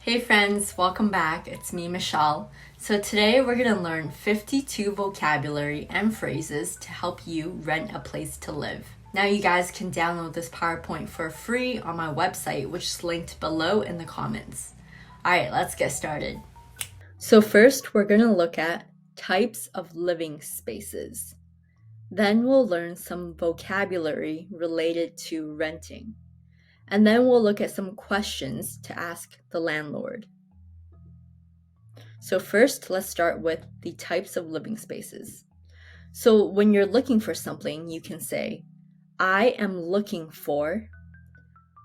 Hey friends, welcome back. It's me, Michelle. So today we're going to learn 52 vocabulary and phrases to help you rent a place to live. Now you guys can download this PowerPoint for free on my website, which is linked below in the comments. Alright, let's get started. So first we're going to look at types of living spaces. Then we'll learn some vocabulary related to renting. And then we'll look at some questions to ask the landlord. So first, let's start with the types of living spaces. So when you're looking for something, you can say, I am looking for.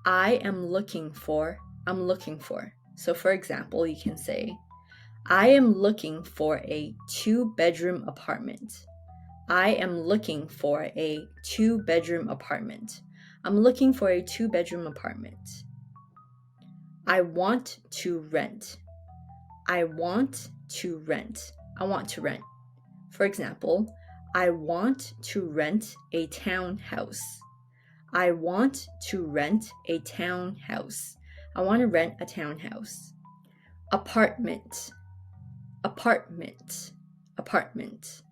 I'm looking for. So for example, you can say, I am looking for a 2-bedroom apartment. I am looking for a 2-bedroom apartment. I'm looking for a 2-bedroom apartment. I want to rent. I want to rent. I want to rent. For example, I want to rent a townhouse. I want to rent a townhouse. I want to rent a townhouse. Apartment. Apartment. Apartment.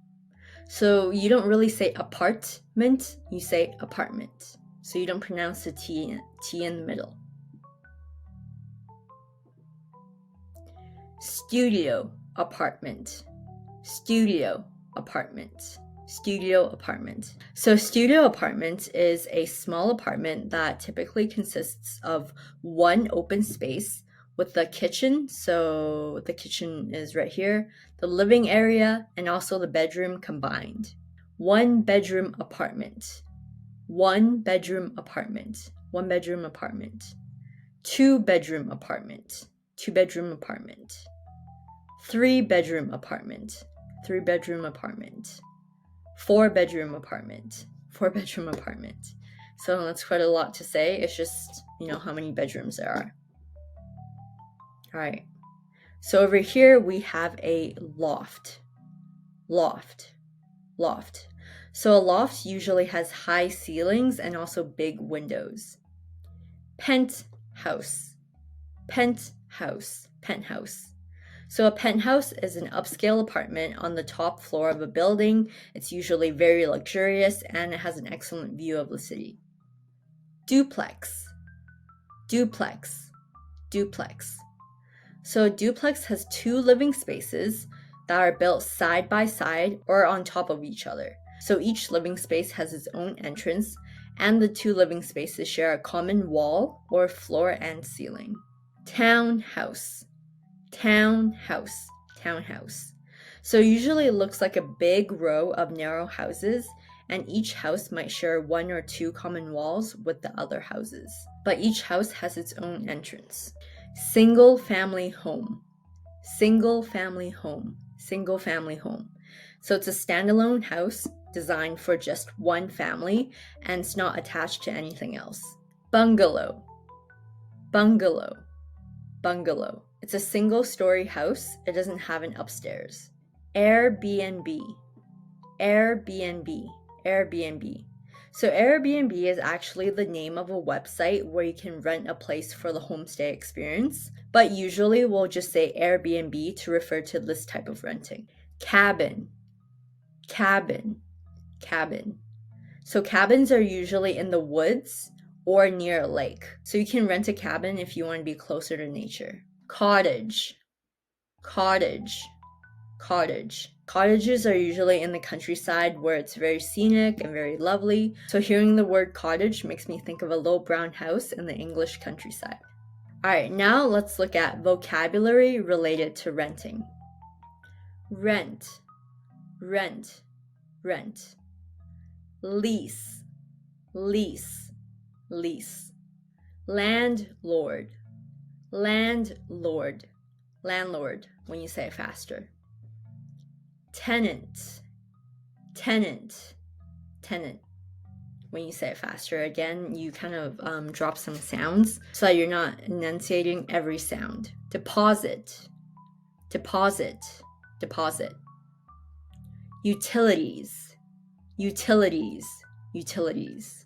So you don't really say apartment, you say apartment. So you don't pronounce the T in the middle. Studio apartment. Studio apartment. Studio apartment. So studio apartment is a small apartment that typically consists of one open space with the kitchen. So the kitchen is right here, the living area, and also the bedroom combined. 1-bedroom apartment. 1-bedroom apartment. 1-bedroom apartment. 2-bedroom apartment. 2-bedroom apartment. 3-bedroom apartment. 3-bedroom apartment. 4-bedroom apartment. 4-bedroom apartment. So that's quite a lot to say. It's just, how many bedrooms there are. All right. So over here we have a loft. Loft. Loft. So a loft usually has high ceilings and also big windows. Penthouse. Penthouse. Penthouse. So a penthouse is an upscale apartment on the top floor of a building. It's usually very luxurious and it has an excellent view of the city. Duplex. Duplex. Duplex. So a duplex has 2 living spaces that are built side by side or on top of each other. So each living space has its own entrance, and the 2 living spaces share a common wall or floor and ceiling. Townhouse. Townhouse. Townhouse. So usually it looks like a big row of narrow houses, and each house might share 1 or 2 common walls with the other houses. But each house has its own entrance. Single family home. Single family home. Single family home. So it's a standalone house designed for just one family and it's not attached to anything else. Bungalow. Bungalow. Bungalow. It's a single-story house. It doesn't have an upstairs. Airbnb. Airbnb. Airbnb. So Airbnb is actually the name of a website where you can rent a place for the homestay experience, but usually we'll just say Airbnb to refer to this type of renting. Cabin. Cabin. Cabin. So cabins are usually in the woods or near a lake. So you can rent a cabin if you want to be closer to nature. Cottage. Cottage. Cottage. Cottages are usually in the countryside where it's very scenic and very lovely. So hearing the word cottage makes me think of a low brown house in the English countryside. Alright, now let's look at vocabulary related to renting. Rent. Rent. Rent. Lease. Lease. Lease. Landlord. Landlord. Landlord, when you say it faster. Tenant. Tenant. Tenant. When you say it faster, again, you kind of drop some sounds so that you're not enunciating every sound. Deposit. Deposit. Deposit. Utilities. Utilities. Utilities.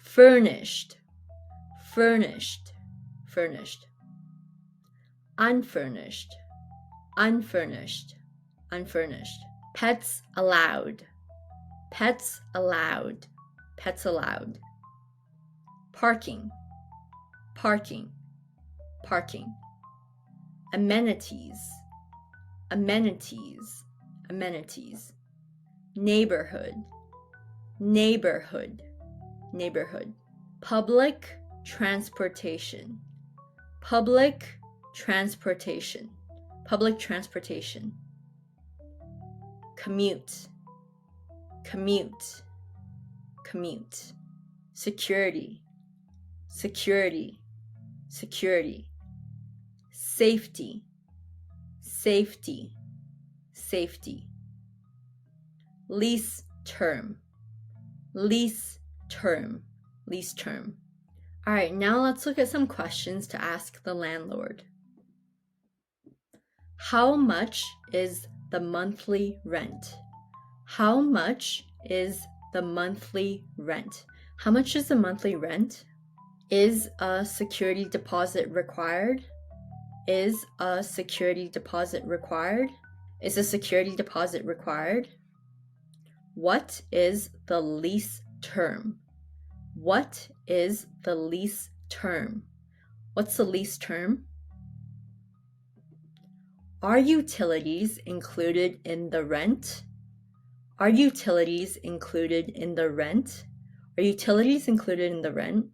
Furnished. Furnished. Furnished. unfurnished, unfurnished, unfurnished. Pets allowed, pets allowed, pets allowed. Parking, parking, parking. Amenities, amenities, amenities. Neighborhood, neighborhood, neighborhood. Public transportation, public transportation, public transportation. Commute, commute, commute. Security, security, security. Safety, safety, safety. Lease term, lease term, lease term. All right, now let's look at some questions to ask the landlord. How much is the monthly rent? How much is the monthly rent? How much is the monthly rent? Is a security deposit required? Is a security deposit required? Is a security deposit required? What is the lease term? What is the lease term? What's the lease term? Are utilities included in the rent? Are utilities included in the rent? Are utilities included in the rent?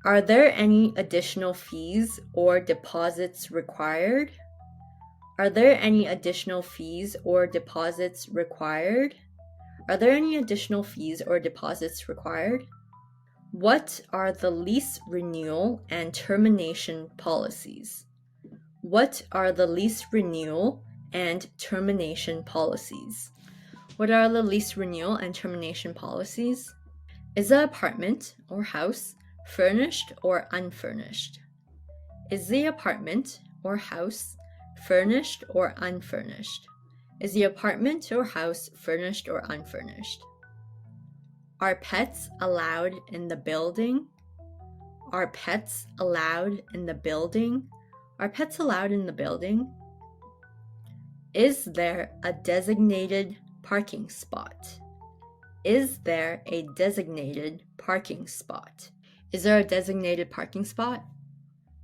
Are there any additional fees or deposits required? Are there any additional fees or deposits required? Are there any additional fees or deposits required? What are the lease renewal and termination policies? What are the lease renewal and termination policies? What are the lease renewal and termination policies? Is the apartment or house furnished or unfurnished? Is the apartment or house furnished or unfurnished? Is the apartment or house furnished or unfurnished? Are pets allowed in the building? Are pets allowed in the building? Are pets allowed in the building? Is there a designated parking spot? Is there a designated parking spot? Is there a designated parking spot?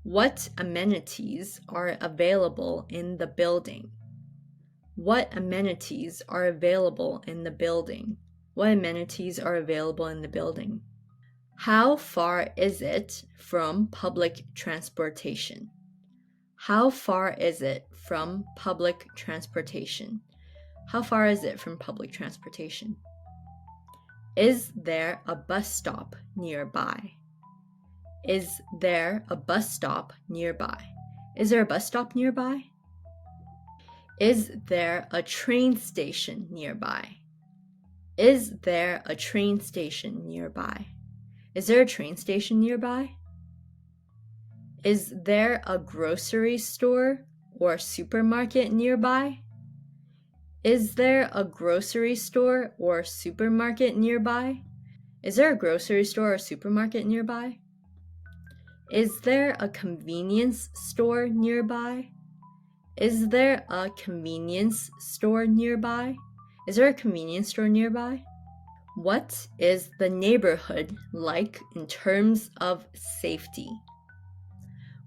What amenities are available in the building? What amenities are available in the building? What amenities are available in the building? How far is it from public transportation? How far is it from public transportation? How far is it from public transportation? Is there a bus stop nearby? Is there a bus stop nearby? Is there a bus stop nearby? Is there a train station nearby? Is there a train station nearby? Is there a train station nearby? Is there a grocery store or supermarket nearby? Is there a grocery store or supermarket nearby? Is there a grocery store or supermarket nearby? Is there a convenience store nearby? Is there a convenience store nearby? Is there a convenience store nearby? What is the neighborhood like in terms of safety?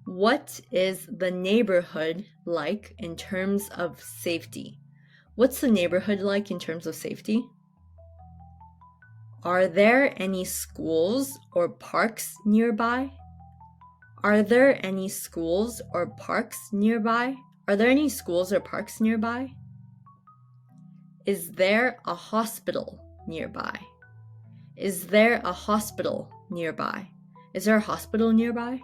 What is the neighborhood like in terms of safety? What's the neighborhood like in terms of safety? Are there any schools or parks nearby? Are there any schools or parks nearby? Are there any schools or parks nearby? Is there a hospital nearby? Is there a hospital nearby? Is there a hospital nearby?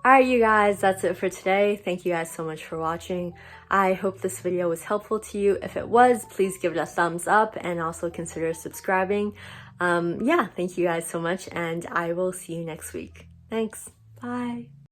Alright, you guys, that's it for today. Thank you guys so much for watching. I hope this video was helpful to you. If it was, please give it a thumbs up and also consider subscribing. Thank you guys so much, and I will see you next week. Thanks. Bye.